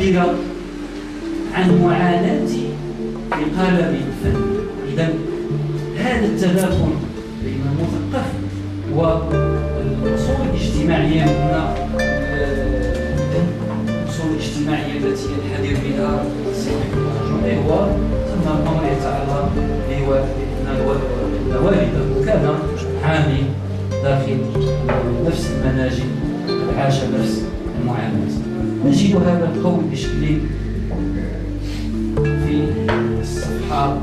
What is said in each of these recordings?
لأعبر عن معاناتي في قالب الفن. إذا هذا التداخل بين المثقف والأصول الاجتماعية هنا الأصول الاجتماعية التي ينحدر بها السيد الأرجوني هو ثم الأمر يتعلق بالوالدة كان عامل داخل نفس المناجم عاش نفس المعاناة. نجد هذا القول بشكل في الصفحة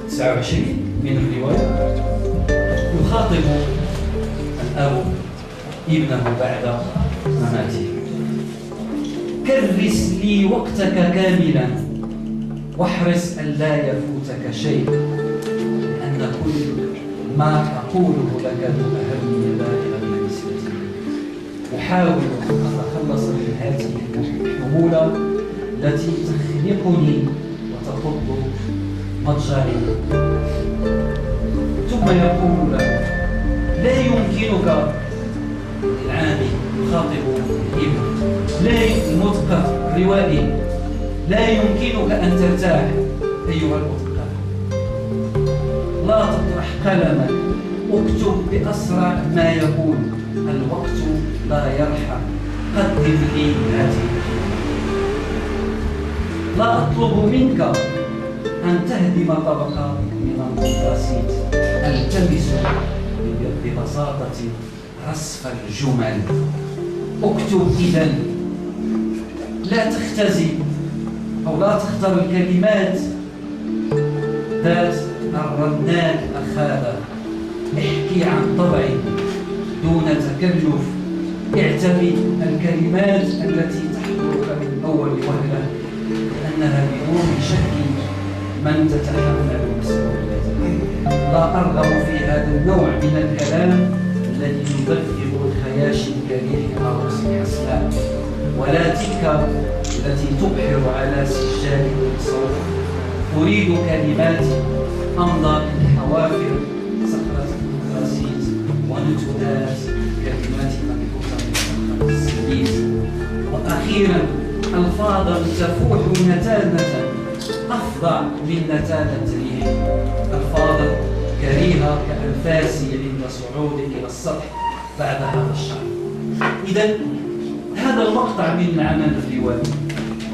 29 من الرواية. يخاطب الأب ابنه بعد مماته: كرس لي وقتك كاملا واحرص ألا يفوتك شيء، لأن كل ما أقوله لك ذو أهمية بالغة بالنسبة لي. أحاول أن أتخلص من هذه الحمولة التي تخنقني وتفض مضجعي. ثم يقول له: لا يمكنك، العامي يخاطب الابن، لا المثقف الروائي، لا يمكنك أن ترتاح أيها المثقف. لا تطرح قلمك، اكتب بأسرع ما يكون، الوقت لا يرحم، قدم لي هذه. لا أطلب منك أن تهدم طبقة من البسيط، التمس ببساطة رصف الجمل. اكتب إذن، لا تختزي أو لا تختار الكلمات ذات الرنات الخالة. احكي عن طبع دون تكلف. اعتمد الكلمات التي تحضرك من أول وهلة، لأنها بدون شك من تتحمل مسؤوليتها. لا أرغب في هذا النوع من الكلام الذي يدفق الخياشي كريح عروس حسناء، ولا تلك التي تبحر على سجاد الصوت. أريد كلمات أمضى من حوافر صخرة البرازيل ونتوءات كلمات منحوتة من صخرة السليم. وأخيرا ألفاظا تفوح نتانة أفظع من نتانة الريح، ألفاظا كريهة كأنفاسي عند صعودي إلى السطح بعد هذا الشهر. إذا هذا المقطع من العمل الروائي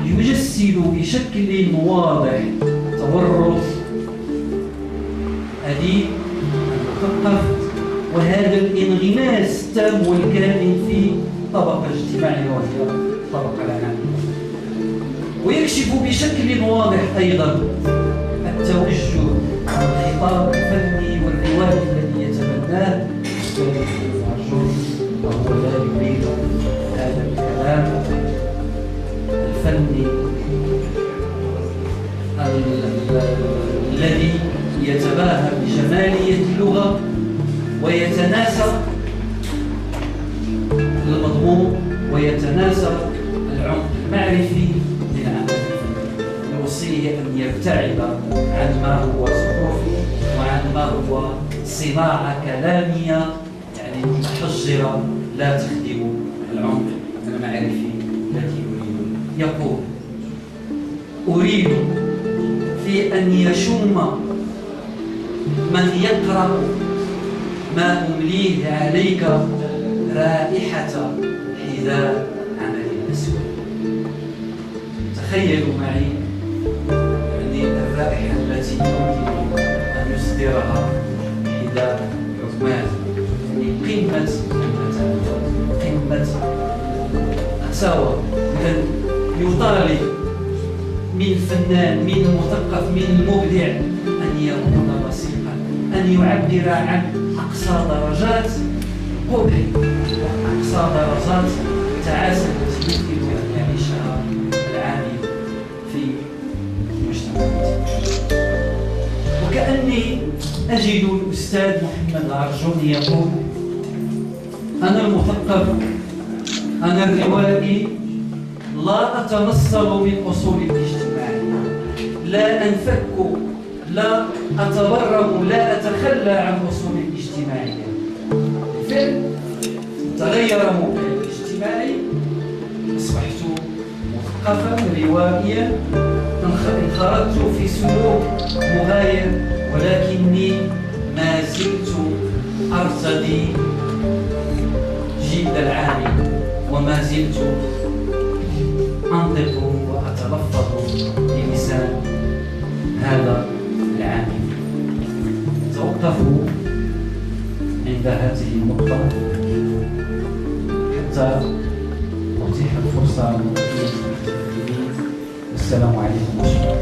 يجسد بشكل واضح تورط أديب المثقف وهذا الانغماس التام والكامل في طبقة اجتماعية وهي الطبقة العاملة، ويكشف بشكل واضح أيضا التوجه الخطاب الفني والروائي الذي يتبناه الرجل، وهو لا يريد هذا الكلام الفني الذي يتباهى بجمالية اللغة ويتناسى المضمون ويتناسى العمق المعرفي للعمل الفني. يوصيه أن يبتعد عن ما هو صحفي وعن ما هو صناعة كلامية يعني متحجرة لا تخدم العمق المعرفي الذي يريد. يقول: أريد في أن يشم من يقرأ ما أمليه عليك رائحة حذاء عمل الأسود. تخيلوا معي يعني الرائحة التي يمكن أن يصدرها حذاء عثمان، يعني قمة المتانة، قمة التساوى. إذن يطالب من الفنان، من المثقف، من المبدع أن يكون وثيقا، أن يعبر عن أقصى درجات قبح وأقصى درجات تعاسة التي يمكن أن يعيشها العامل في المجتمع. وكأني أجد الأستاذ محمد العرجوني يقول: أنا المثقف، أنا الروائي، لا أتنصل من أصول الاجتماعية، لا أنفك، لا أتبرم، لا أتخلى عن أصول الاجتماعية. بالفعل تغير موقع مثقفا روائيا انخرطت في سلوك مغاير، ولكني ما زلت أرتدي جلد العامل، وما زلت أنطق وأتلفظ بلسان هذا العامل. سأوقف عند هذه النقطة حتى أتيح الفرصة للمتكلمين. والسلام عليكم ورحمة الله.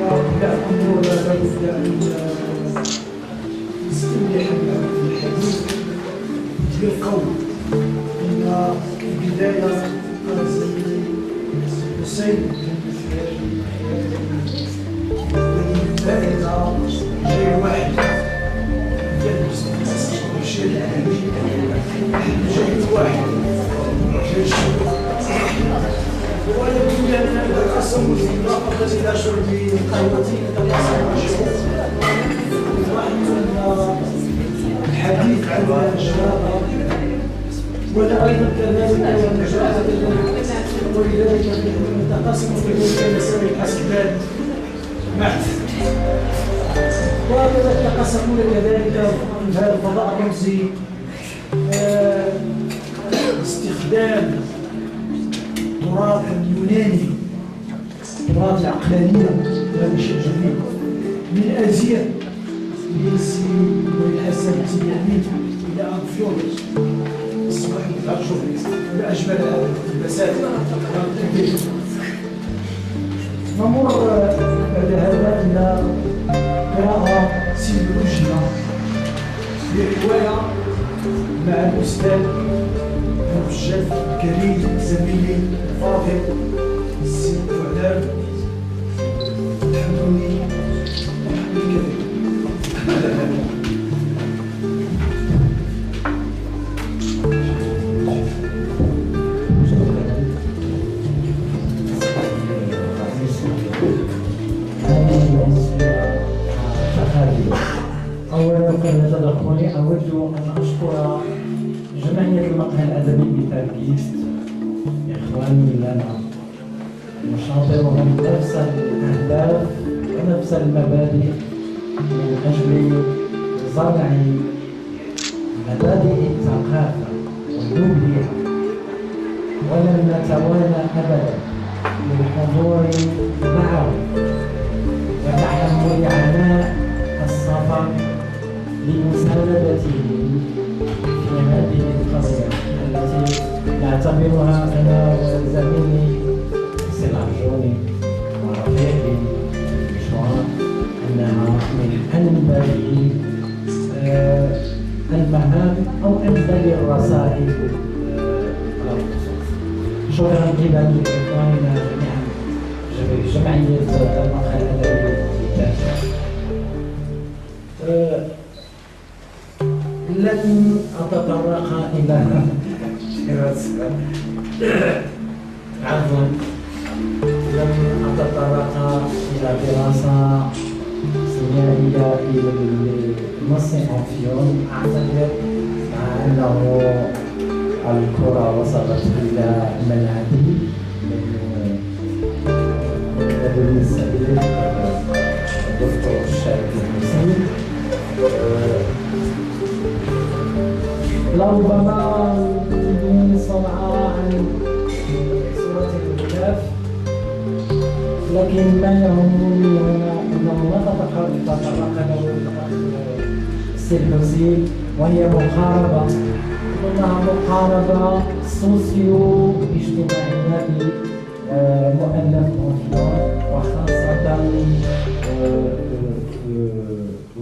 وقبل أن نقول لابد أن نستملح الحديث بالقول أن البداية حسين الفائدة شيء واحد شيء واحد ولكن التقسم فقط الى شرب قهوة الحديث عن الجهالة ولا ايضا كذلك ولذلك التقسم كذلك مسائل الاسباب معه، وكذلك يتقسمون كذلك في هذا الفضاء الرمزي استخدام التراث اليوناني، التراث العقلانية، هذا شيء جميل، من أزياء ليسي والحسن التبياني إلى أنفيولوس الصباح المتعجب بأجمل هذا المسائل. نمر بعد هذا إلى قراءة سيولوجية برواية مع الأستاذ الشيخ الكريم زميلي الفاضل السيد فؤاد الحمدوني الكريم. أولا قبل تدخلي أود أن أشكر جمعية المقهى الأدبي بتركيز، إخواني لنا نشاطرهم نفس الأهداف ونفس المبادئ من أجل زرع مبادئ الثقافة ونبلها، ولن نتوانى أبدا للحضور معهم وتحمل عناء السفر لمساندتهم في هذه القضية التي نعتبرها أنا وزميلي سلعجوني ورفيقي مشوار أنها من أنبل المهام أو أنبل الرسائل. شكرا جدا لإخواننا جميعا جمعية المقهى الأدبي لن أتطرق إلى عفوا لن أتطرق إلى دراسة سينارية لنص أنفيون. أعتقد أنه الكرة وصلت إلى ملعبي من السبيل الدكتور الشارك المسلم. لربما بدون صنعاء عن صورة الغلاف، لكن ما يهمني هنا أنه لا تتطرق له السلحوسي، وهي مقاربة إنها مقاربة سوسيو اجتماعية بمؤلف أنفيون، وخاصة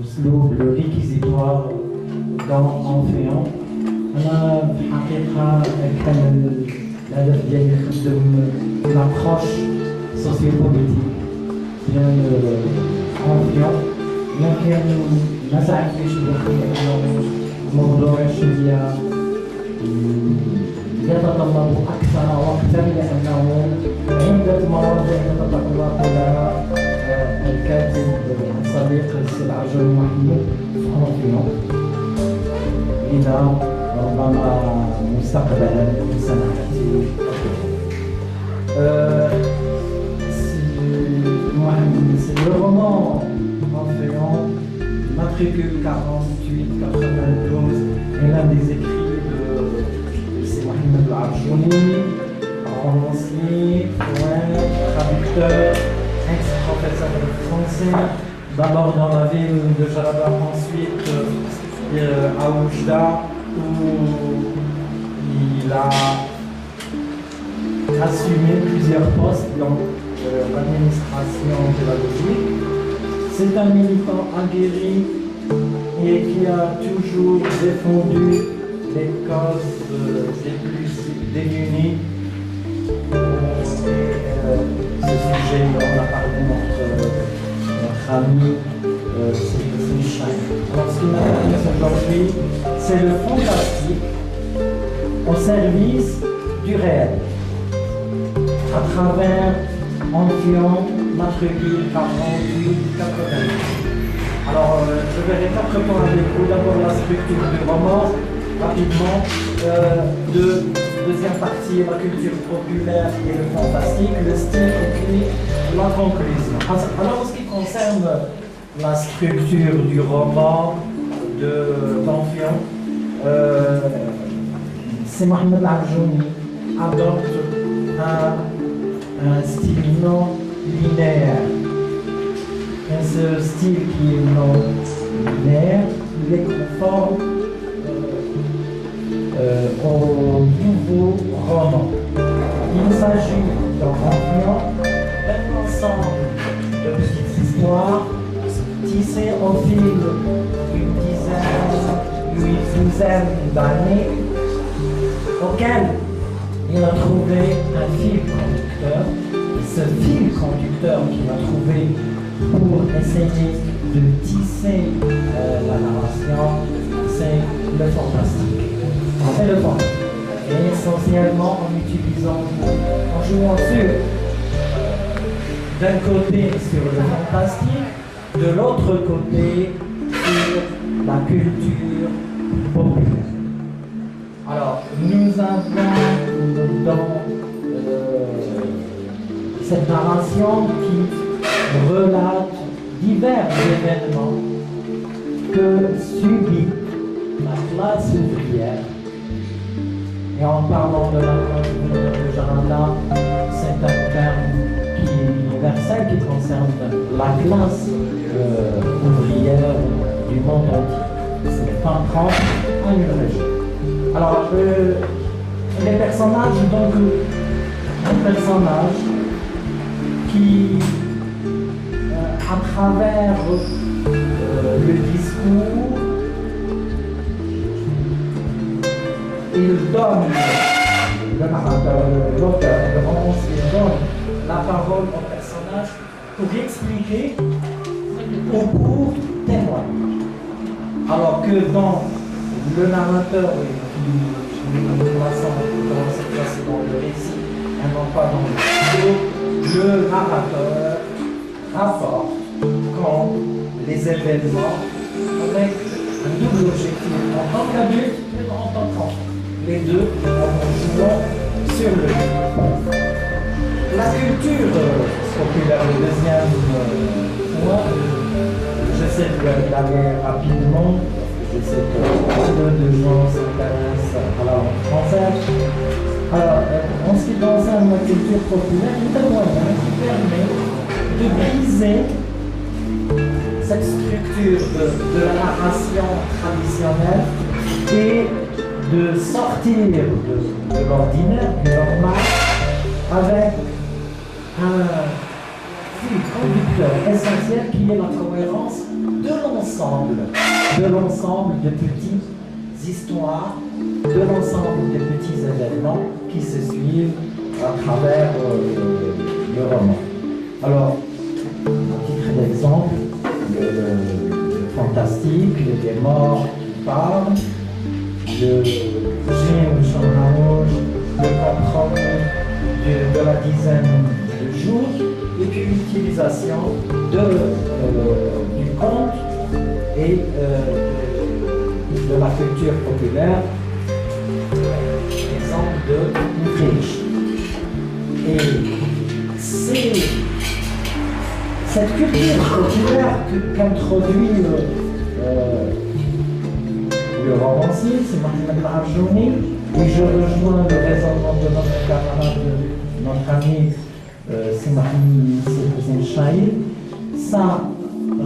أسلوب لو ريكيزيتوار دون أنفيون. أنا في الحقيقة كان الهدف ديالي نخدم لابخوش سوسيوبوليتيك ديال أنفيون، لكن ما ساعدنيش بخير موضوع شوية يتطلب أكثر وقتا، لأنه عدة مواضيع يتطلب لها العرجوني محمود فرانكيون إلى ربما مستقبلا سنأتي. C'est le roman Orphéon, matricule 48-92, est l'un des écrits de Mohamed Al-Arjouni, romancier, poète, traducteur, ex-professeur de français, d'abord dans la ville de Jaraba, ensuite à Oujda, où il a assumé plusieurs postes dans l'administration pédagogique. C'est un militant aguerri et qui a toujours défendu les causes les plus démunies. Ce sujet, on a parlé notre ami Sunshine. Alors, ce qui m'intéresse aujourd'hui, c'est le fantastique au service du réel, à travers Orphéon, matricule 48-80. Alors, je verrai 4 points avec vous. D'abord, la structure du roman, rapidement. Deuxième partie, la culture populaire et le fantastique, le style écrit, la conclusion. Alors, en ce qui concerne la structure du roman d'Orphéon, c'est Mohamed Al-Arjouni adopte un style non linéaire. Et ce style qui est non linéaire, il est conforme au nouveau roman. Il s'agit dans Orphéon d'un ensemble de petites histoires tissées au fil d'une douzaine d'années, auxquelles il a trouvé un fil conducteur. Et ce fil conducteur qu'il a trouvé pour essayer de tisser la narration, c'est le fantastique. C'est le fantastique. Et essentiellement en utilisant, en jouant d'un côté sur le fantastique, de l'autre côté sur la culture populaire. Alors, nous avons dans cette narration qui relate divers événements que subit la classe ouvrière. Et en parlant de la classe ouvrière de Jarada, c'est un terme qui est universel, qui concerne la classe ouvrière du monde entier. Ce n'est pas propre à une région. Alors, les personnages, donc, un personnage qui, à travers le discours, il donne, le narrateur, l'auteur, le romancier donne la parole au personnage pour expliquer ou pour témoigner. Alors que dans le narrateur, dans cette fois c'est dans le récit, et non pas dans le discours, le narrateur rapporte quand les événements avec un double objectif en tant qu'adulte et en tant qu'enfant. Les deux en jouant sur le jeu. La culture populaire, le deuxième point, j'essaie d'aller rapidement. Je sais que peu de gens s'intéressent à la langue française. Alors, en ce qui concerne la culture populaire, il est un moyen qui permet de briser cette structure de la narration traditionnelle et de sortir de l'ordinaire, du normal, avec un fil conducteur essentiel qui est la cohérence de l'ensemble de petites histoires, de l'ensemble de petits événements qui se suivent à travers le roman. Alors, à titre d'exemple, le fantastique, des morts qui parlent, le Jim Chanharouge, le compromis de la dizaine de jours, et puis l'utilisation du conte et de la culture populaire, exemple de Friedrich. Et c'est cette culture populaire qu'introduit le romancier, c'est Mohamed Al-Arjouni, et je rejoins le raisonnement de notre camarade, notre ami Simahni Hussein Chahil. Ça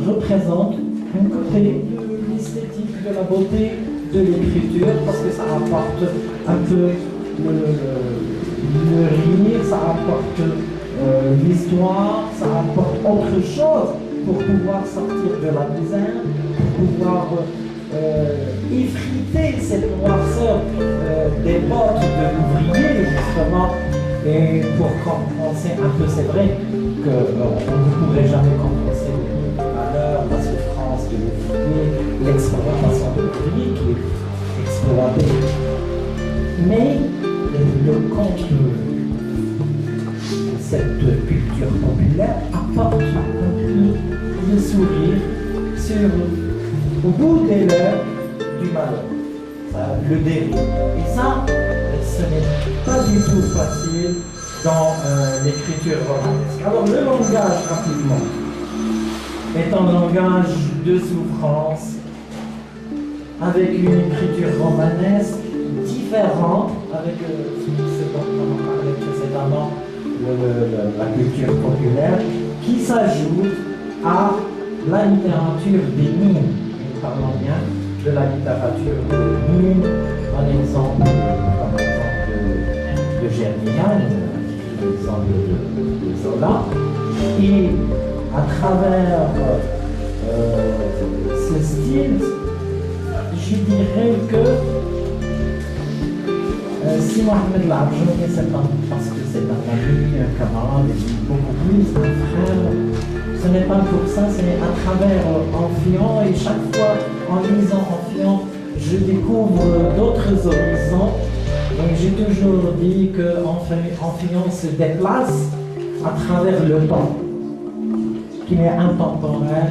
représente un côté de l'esthétique, de la beauté de l'écriture, parce que ça apporte un peu le rire, ça apporte l'histoire, ça apporte autre chose pour pouvoir sortir de la misère, pour pouvoir effriter cette noirceur des bottes de l'ouvrier, justement. Et pour compenser un peu, c'est vrai qu'on ne pourrait jamais compenser le malheur, la souffrance de l'ouvrier, l'exploitation de l'ouvrier qui est exploité. Mais le conte de cette culture populaire apporte un peu de sourire au bout des lèvres du malheur, le dérive. Et ça, ce n'est pas du tout facile dans l'écriture romanesque. Alors le langage, rapidement, est un langage de souffrance, avec une écriture romanesque différente, avec ce dont on a parlé précédemment, la culture populaire, qui s'ajoute à la littérature des mimes. Nous parlons bien de la littérature des mimes, par exemple, de Germian, l'exemple de Zola, et à travers ce style, je dirais que si Mohamed Al-Arjouni, parce que c'est un ami, un camarade, et beaucoup plus, un frère, ce n'est pas pour ça, c'est à travers Amphion, et chaque fois en lisant Amphion, je découvre d'autres horizons. Et j'ai toujours dit qu'Amphion se déplace à travers le temps, qu'il est intemporel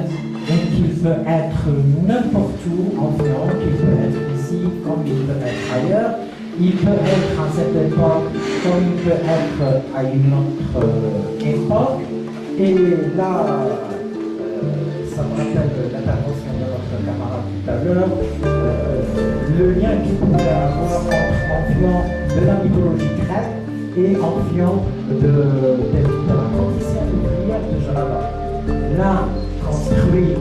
et qu'il peut être n'importe où, Amphion, qu'il peut être ici comme il peut être ailleurs. Il peut être à cette époque comme il peut être à une autre époque. Et là, ça me rappelle l'intervention de notre camarade tout à l'heure, le lien qu'il pouvait avoir entre Amphion de la mythologie grecque et Amphion de la condition ouvrière de Jalaba. L'un construit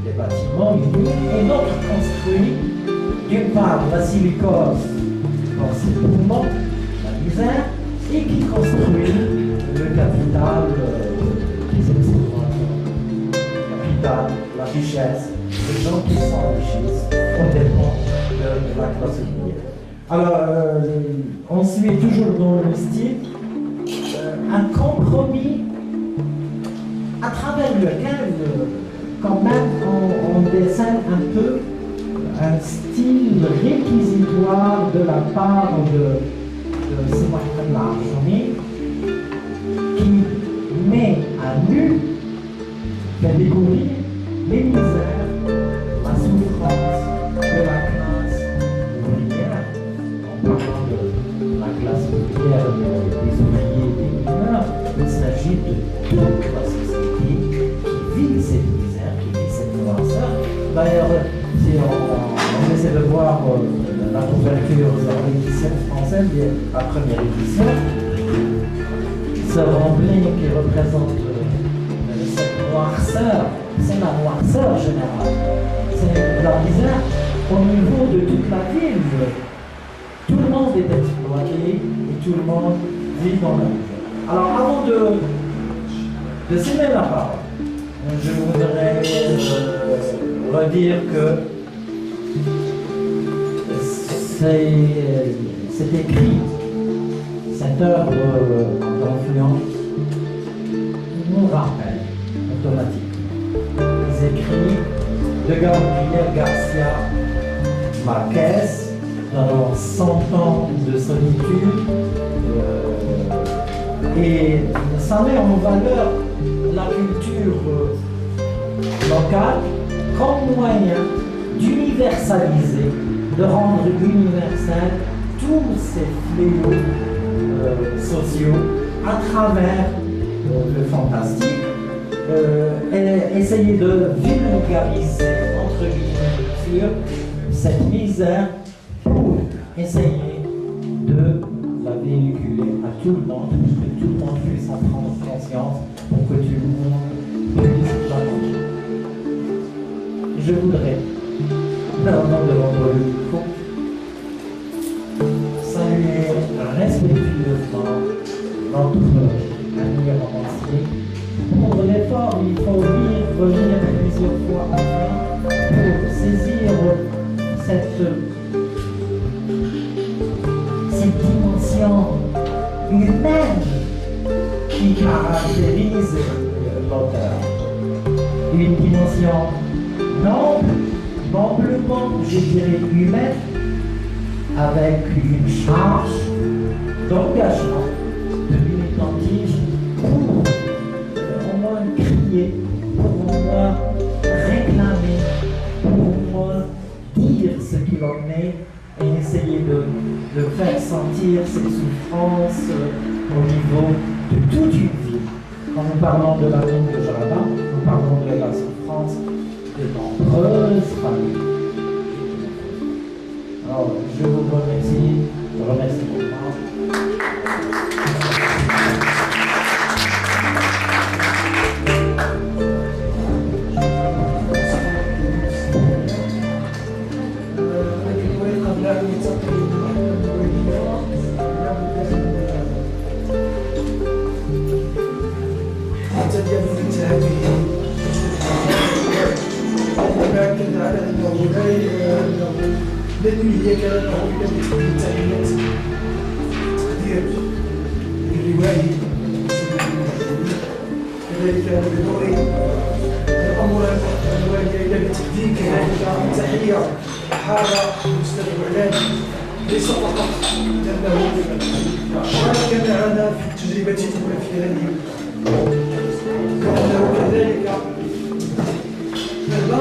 des bâtiments uniques et l'autre construit d'une part Vassilikos dans ses mouvements, la misère, et qui construit le capital des explorateurs, le capital, la richesse, les gens qui s'enrichissent au dépens de la classe ouvrière. Alors, on suit toujours dans le style un compromis à travers lequel, quand même, on dessine un peu un style réquisitoire de la part de Mohamed Al-Arjouni qui met à nu, fait découvrir les misères, la souffrance de la classe ouvrière, en parlant de la classe ouvrière des ouvriers et des mineurs. Il s'agit de toute la société qui vit cette misère, qui vit cette noirceur. D'ailleurs, si on essaie de voir la couverture de l'édition française, la première édition, ce remblai qui représente cette noirceur, c'est la noirceur générale. C'est la misère au niveau de toute la ville. Tout le monde est exploité et tout le monde vit dans la misère. Alors avant de céder la parole, je voudrais redire que c'est écrit, cette œuvre d'Amphion nous rappelle automatiquement les écrits de Gabriel Garcia Marquez dans 100 ans de solitude, et ça met en valeur la culture locale comme moyen d'universaliser, de rendre universel tous ces fléaux sociaux à travers le fantastique, et essayer de vulgariser, entre guillemets, cette misère pour essayer de la véhiculer à tout le monde, pour que tout le monde puisse en prendre conscience, pour que tout le monde puisse la comprendre. Je voudrais, avant de rendre le micro, saluer respectueusement notre ami romancier pour l'effort. Il faut revenir plusieurs fois enfin pour saisir cette dimension humaine qui caractérise l'auteur. Une dimension noblement, je dirais, humaine, avec une charge d'engagement, de militantisme pour au moins crier, pour au moins réclamer, pour au moins dire ce qu'il en est et essayer de faire sentir ses souffrances au niveau de toute une vie. Quand nous parlons de l'amour de Jardin, nous parlons de la souffrance de nombreuses familles. Alors, je vous remercie. Je remercie beaucoup. الذي هي كانت معروفة بالتعليمات تقدير الروائي كذلك بدوري الأمر الروائية إلى بتقديم كذلك تحية حارة الأستاذ الإعلامي ليس فقط لأنه شارك معنا في تجربته الأولى في هذه وأنه كذلك هذا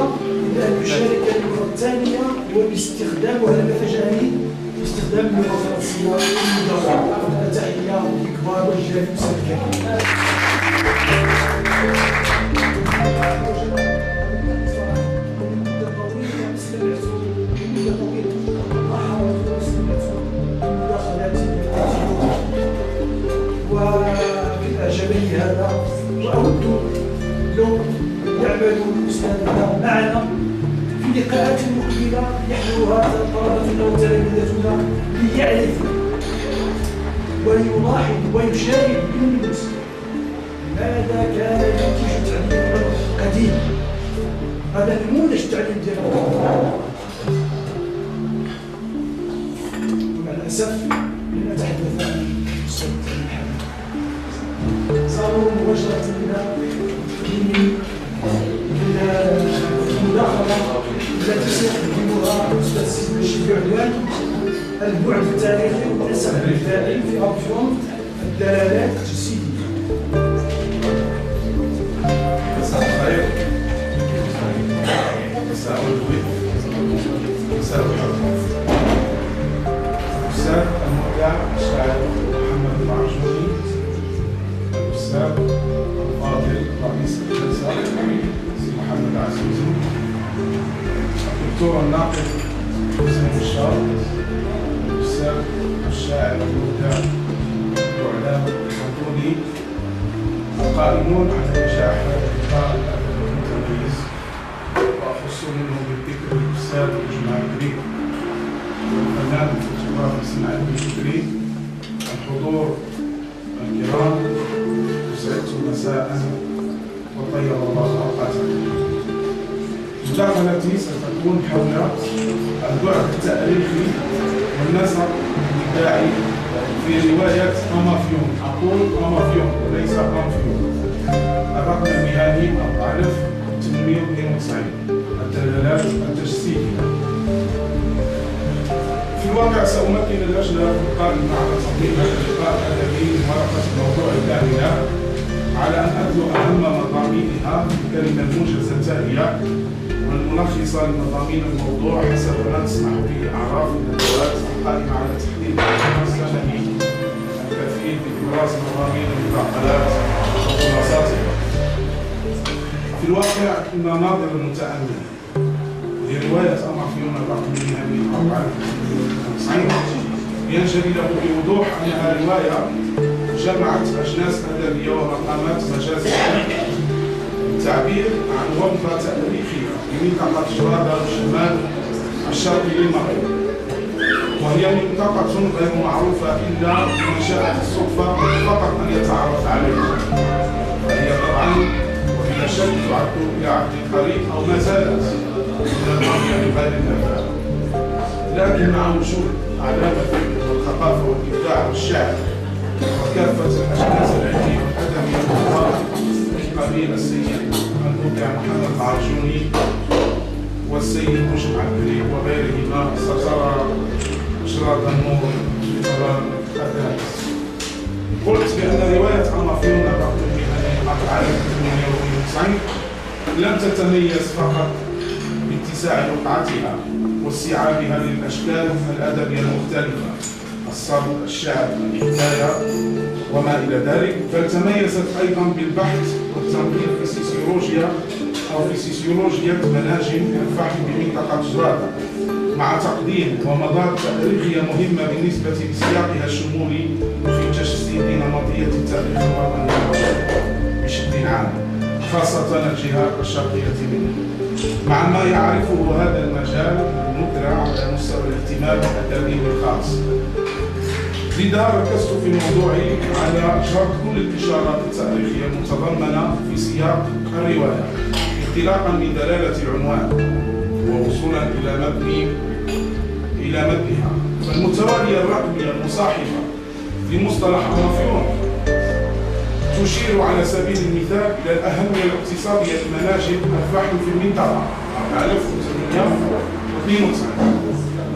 إلى أن يشارك المرة الثانية وباستخدام وهذا فجأني باستخدام اللغة الفرنسية في المدرسة. تحية للكبار والجهات المسلكة. ومن أعجبني هذا وأود لو يعمل أستاذنا معنا في لقاءات مقبلة يحضرها طلبتنا وتلاميذتنا ليعرف ويلاحظ ويشاهد بنفس ماذا كان ينتج التعليم القديم. هذا نموذج التعليم ديالنا. مع الأسف لن أتحدث عن الأستاذ محمد. صاروا مباشرة المداخلة التي سيقدمها الأستاذ سيد بشير عدوان البعد التاريخي والنسب الابداعي في أرجون الدلالات التجسيدية. مساء الخير. مساء الود. مساء الحب. الأستاذ المبدع الشاعر محمد المعجوني، الأستاذ الفاضل رئيس الجلسة سي محمد عزوزي، الدكتور الناقد حسين بشار، الأستاذ الشاعر المبدع وإعلام الأردني، القائمون على نجاح هذا اللقاء المتميز، وأخص منهم بالذكر الأستاذ إجماع كريم والفنان الفوتوغرافي إسماعيل بشكري. الحضور الكرام، أسعدتم مساء وطيب الله أوقاتكم. مداخلتي ستكون حول البعد التاريخي والنسق الإبداعي في رواية أمافيون. أقول أمافيون وليس أمافيون. الرقم المهني 4892. الدلالات التجسيدية. في الواقع سأمكن اللجنة القائمة على تنظيم هذا اللقاء الأدبي من ورقة الموضوع كاملة على أن أتلو أهم مطالب مضامينها الكلمة الموجزة التالية والملخصة لمضامين الموضوع حسب ما تسمح به أعراف الأدوات القائمة على تحديد المسألة الكفيل بإبراز مضامين المعقلات وخلاصاتها. في الواقع إن ناظر المتأمل لرواية أمافيون الرقم المهني 94 ينجلي له بوضوح أنها رواية جمعت أجناس أدبية ومقامات مجازية للتعبير عن وظيفة تاريخية لمنطقة جرادة الشمال الشرقي للمغرب، وهي منطقة غير معروفة إلا لمن شاءت الصدفة فقط أن يتعرف عليها، فهي طبعا وبلا شك تعد إلى عهد قريب أو ما زالت من الماضي لغير النفاق، لكن مع وجود أعلام الفكر والثقافة والإبداع والشعر وكافة الأجناس العلمية والأدبية الكبار من قبيل السيد المبدع محمد العرجوني والسيد مجمع الكريم وغيرهما سترى إشراق النور في ظلام الدارس. قلت بأن رواية أمافيون الرقم المهني عام 98 لم تتميز فقط باتساع وقعتها واستيعابها للأشكال الأدبية المختلفة، الصرف، الشعر، الحكاية وما إلى ذلك، بل تميزت أيضا بالبحث والتنقيب في سيسيولوجيا أو في سيسيولوجيا مناجم الفحم بمنطقة جرادة، مع تقديم ومضار تاريخية مهمة بالنسبة لسياقها الشمولي في تجسيد نمطية التاريخ الوطني بشكل عام، خاصة الجهات الشرقية منه، مع ما يعرفه هذا المجال المدرع على مستوى الاهتمام الأدبي الخاص. لذا ركزت في موضوعي على شرح كل الإشارات التاريخية المتضمنة في سياق الرواية، انطلاقا من دلالة العنوان ووصولا إلى متنها، فالمتوالية الرقمية المصاحبة لمصطلح أمافيون تشير على سبيل المثال إلى الأهمية الاقتصادية لمناجم الفحم في المنطقة 1892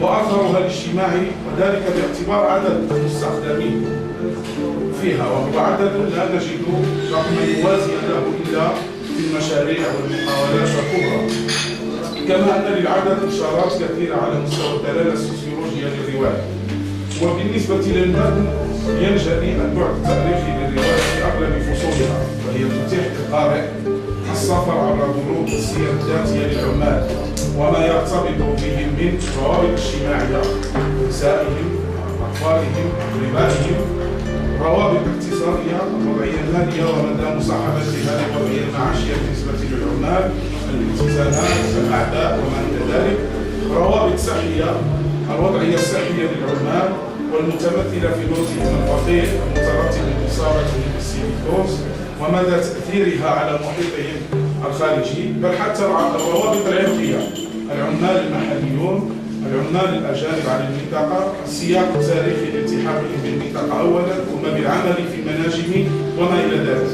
وأثرها الاجتماعي، وذلك باعتبار عدد المستخدمين فيها، وهو عدد لا نجد رقما موازيا له إلا في المشاريع والمقاولات الكبرى، كما أن للعدد إشارات كثيرة على مستوى الدلالة السوسيولوجية للرواية. وبالنسبة للمتن ينجلي البعد التاريخي للرواية في أغلب فصولها، وهي تتيح للقارئ السفر عبر دروب السير الذاتية للعمال وما يرتبط بهم من روابط اجتماعية، نسائهم، أطفالهم، ربائهم، روابط اقتصادية، الوضعية المالية ومدى مصاحبتها للوضعية المعاشية بالنسبة للعمال، الالتزامات، الأعداء وما إلى ذلك، روابط صحية، الوضعية الصحية للعمال والمتمثلة في موتهم الفقير المترتب من إصابتهم بالسيليكوز ومدى تأثيرها على محيطهم الخارجي، بل حتى الروابط العرقية، العمال المحليون، العمال الأجانب على المنطقة، السياق التاريخي لالتحاقهم بالمنطقة أولا ثم بالعمل في المناجم وما إلى ذلك.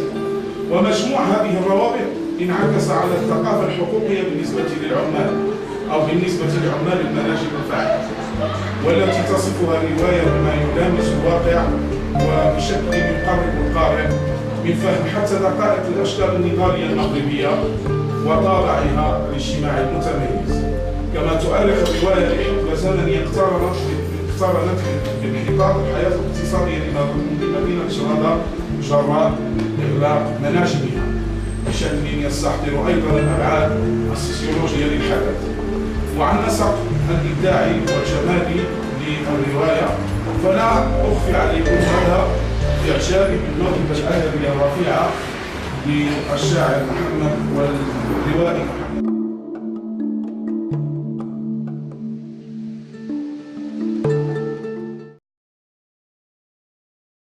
ومجموع هذه الروابط انعكس على الثقافة الحقوقية بالنسبة للعمال أو بالنسبة لعمال المناجم الفاعلة، والتي تصفها الرواية بما يلامس الواقع وبشكل يقرب القارئ من فهم حتى دقائق الأشكال النضالية المغربية وطابعها الاجتماعي المتميز. كما تؤرخ الرواية لحقبة زمنية اقترنت بانحطاط الحياة الاقتصادية لمدينة جرادة جراء إغلاق مناجمها بشكل يستحضر أيضا الأبعاد السوسيولوجية للحدث. وعن نسق الإبداعي والجمالي للرواية فلا أخفي عليكم هذا إعجابي بالموهبة الأدبية الرفيعة للشاعر محمد والروائي محمد